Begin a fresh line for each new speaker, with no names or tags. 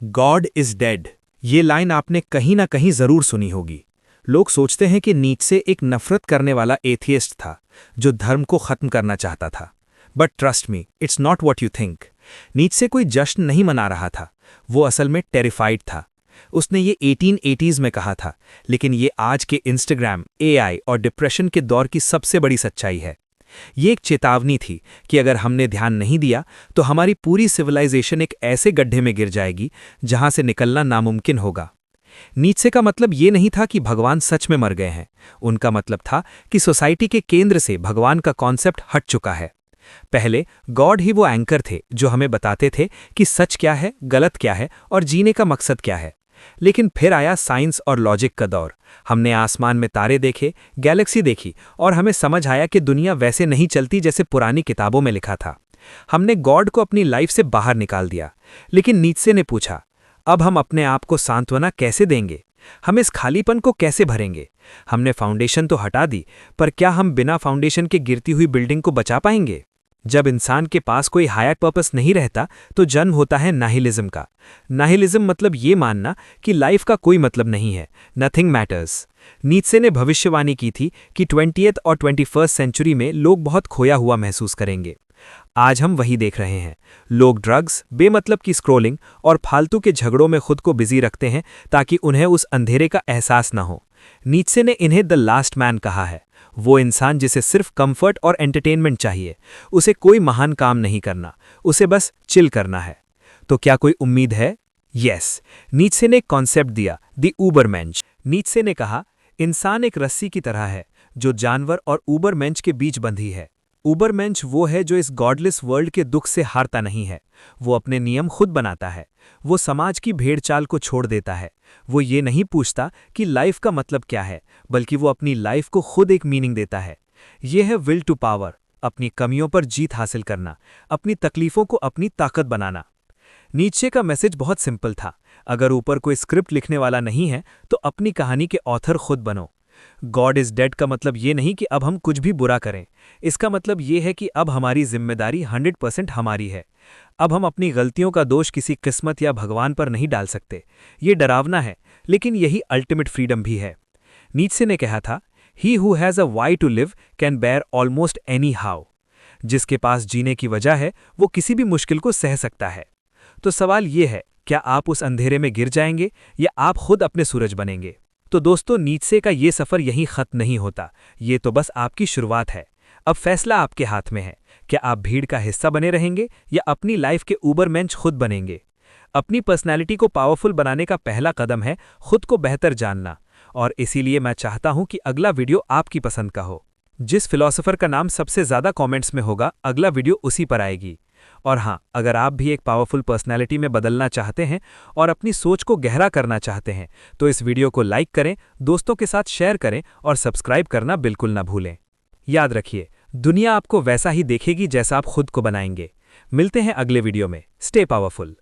God is dead. ये line आपने कहीं ना कहीं जरूर सुनी होगी। लोग सोचते हैं कि नीत्शे एक नफरत करने वाला एथियस्ट था जो धर्म को खत्म करना चाहता था। But trust me, it's not what you think. Nietzsche कोई जश्न नहीं मना रहा था, वो असल में टेरिफाइड था। उसने ये 1880s में कहा था, लेकिन ये आज के इंस्टाग्राम, एआई और डिप्रेशन के दौर की सबसे बड़ी सच्चाई है। ये एक चेतावनी थी कि अगर हमने ध्यान नहीं दिया तो हमारी पूरी सिविलाइजेशन एक ऐसे गड्ढे में गिर जाएगी जहां से निकलना नामुमकिन होगा। नीत्शे का मतलब ये नहीं था कि भगवान सच में मर गए हैं। उनका मतलब था कि सोसाइटी के केंद्र से भगवान का कॉन्सेप्ट हट चुका है। पहले गॉड ही वो एंकर थे जो हमें बताते थे कि सच क्या है, गलत क्या है और जीने का मकसद क्या है। लेकिन फिर आया साइंस और लॉजिक का दौर। हमने आसमान में तारे देखे, गैलेक्सी देखी और हमें समझ आया कि दुनिया वैसे नहीं चलती जैसे पुरानी किताबों में लिखा था। हमने गॉड को अपनी लाइफ से बाहर निकाल दिया। लेकिन नीत्शे ने पूछा, अब हम अपने आप को सांत्वना कैसे देंगे? हम इस खालीपन को कैसे भरेंगे? हमने फाउंडेशन तो हटा दी, पर क्या हम बिना फाउंडेशन के गिरती हुई बिल्डिंग को बचा पाएंगे? जब इंसान के पास कोई हायर पर्पस नहीं रहता तो जन्म होता है नाहिलिज्म का। नाहिलिज्म मतलब ये मानना कि लाइफ का कोई मतलब नहीं है, नथिंग मैटर्स। नीत्शे ने भविष्यवाणी की थी कि 20th और 21st सेंचुरी में लोग बहुत खोया हुआ महसूस करेंगे। आज हम वही देख रहे हैं। लोग ड्रग्स, बेमतलब की स्क्रोलिंग और फालतू के झगड़ों में खुद को बिजी रखते हैं ताकि उन्हें उस अंधेरे का एहसास न हो। नीत्शे ने इन्हें द लास्ट मैन कहा है, वो इंसान जिसे सिर्फ कंफर्ट और एंटरटेनमेंट चाहिए। उसे कोई महान काम नहीं करना, उसे बस चिल करना है। तो क्या कोई उम्मीद है? यस। नीत्शे ने एक कॉन्सेप्ट दिया, द ऊबरमेंश। नीत्शे ने कहा, इंसान एक रस्सी की तरह है जो जानवर और ऊबरमेंश के बीच बंधी है। ऊबरमेंश वो है जो इस गॉडलेस वर्ल्ड के दुख से हारता नहीं है। वो अपने नियम खुद बनाता है। वो समाज की भेड़चाल को छोड़ देता है। वो ये नहीं पूछता कि लाइफ का मतलब क्या है, बल्कि वो अपनी लाइफ को खुद एक मीनिंग देता है। ये है विल टू पावर, अपनी कमियों पर जीत हासिल करना, अपनी तकलीफों को अपनी ताकत बनाना। नीत्शे का मैसेज बहुत सिंपल था, अगर ऊपर कोई स्क्रिप्ट लिखने वाला नहीं है तो अपनी कहानी के ऑथर खुद बनो। गॉड इज डेड का मतलब ये नहीं कि अब हम कुछ भी बुरा करें। इसका मतलब ये है कि अब हमारी जिम्मेदारी 100% हमारी है। अब हम अपनी गलतियों का दोष किसी किस्मत या भगवान पर नहीं डाल सकते। ये डरावना है, लेकिन यही अल्टीमेट फ्रीडम भी है। नीत्शे ने कहा था, he who has a why to live can bear almost any how. जिसके पास जीने की वजह है वो किसी भी मुश्किल को सह सकता है। तो सवाल ये है, क्या आप उस अंधेरे में गिर जाएंगे या आप खुद अपने सूरज बनेंगे? तो दोस्तों, नीत्शे का ये सफ़र यहीं ख़त्म नहीं होता। ये तो बस आपकी शुरुआत है। अब फैसला आपके हाथ में है। क्या आप भीड़ का हिस्सा बने रहेंगे या अपनी लाइफ के ऊबरमेंश खुद बनेंगे? अपनी पर्सनैलिटी को पावरफुल बनाने का पहला कदम है खुद को बेहतर जानना। और इसीलिए मैं चाहता हूं कि अगला वीडियो आपकी पसंद का हो। जिस फिलोसोफर का नाम सबसे ज़्यादा कमेंट्स में होगा, अगला वीडियो उसी पर आएगी। और हाँ, अगर आप भी एक पावरफुल पर्सनैलिटी में बदलना चाहते हैं और अपनी सोच को गहरा करना चाहते हैं तो इस वीडियो को लाइक करें, दोस्तों के साथ शेयर करें और सब्सक्राइब करना बिल्कुल ना भूलें। याद रखिए, दुनिया आपको वैसा ही देखेगी जैसा आप खुद को बनाएंगे। मिलते हैं अगले वीडियो में। Stay powerful.